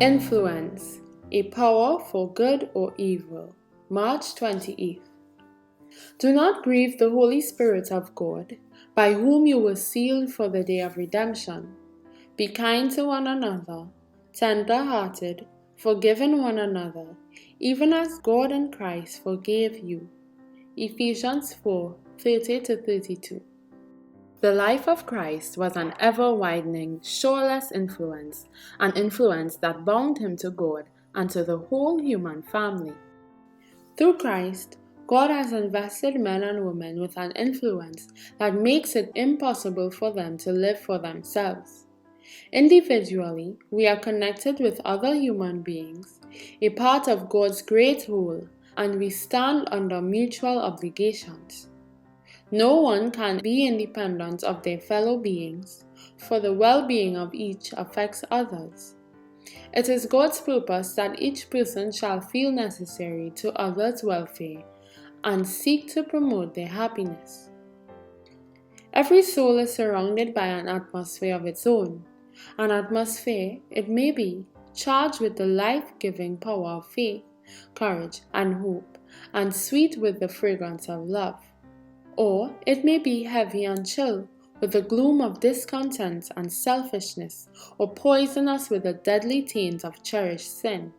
Influence, a power for good or evil. March 28th. Do not grieve the Holy Spirit of God, by whom you were sealed for the day of redemption. Be kind to one another, tender-hearted, forgiving one another, even as God in Christ forgave you. Ephesians 4:30-32. The life of Christ was an ever-widening, shoreless influence, an influence that bound him to God and to the whole human family. Through Christ, God has invested men and women with an influence that makes it impossible for them to live for themselves. Individually, we are connected with other human beings, a part of God's great whole, and we stand under mutual obligations. No one can be independent of their fellow beings, for the well-being of each affects others. It is God's purpose that each person shall feel necessary to others' welfare and seek to promote their happiness. Every soul is surrounded by an atmosphere of its own, an atmosphere, it may be, charged with the life-giving power of faith, courage, and hope, and sweet with the fragrance of love. Or it may be heavy and chill, with the gloom of discontent and selfishness, or poisonous with the deadly taint of cherished sin.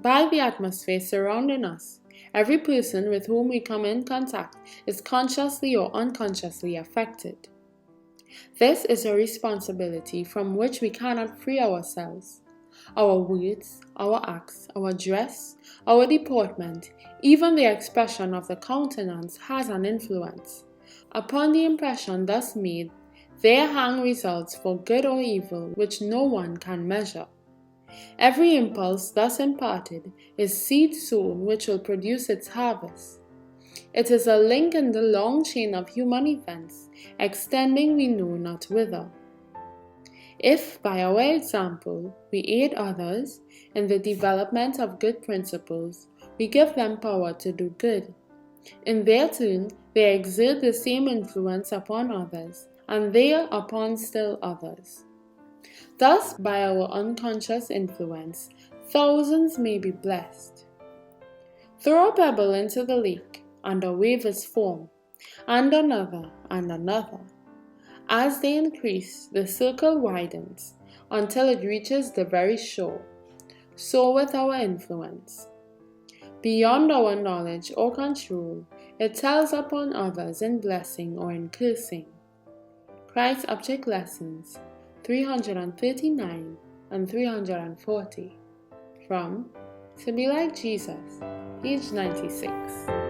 By the atmosphere surrounding us, every person with whom we come in contact is consciously or unconsciously affected. This is a responsibility from which we cannot free ourselves. Our words, our acts, our dress, our deportment, even the expression of the countenance has an influence. Upon the impression thus made, there hang results for good or evil which no one can measure. Every impulse thus imparted is seed sown which will produce its harvest. It is a link in the long chain of human events, extending we know not whither. If, by our example, we aid others in the development of good principles, we give them power to do good. In their turn, they exert the same influence upon others, and they upon still others. Thus, by our unconscious influence, thousands may be blessed. Throw a pebble into the lake, and a wave is formed, and another, and another. As they increase, the circle widens until it reaches the very shore. So with our influence. Beyond our knowledge or control, it tells upon others in blessing or in cursing. Christ's Object Lessons 339 and 340. From To Be Like Jesus, page 96.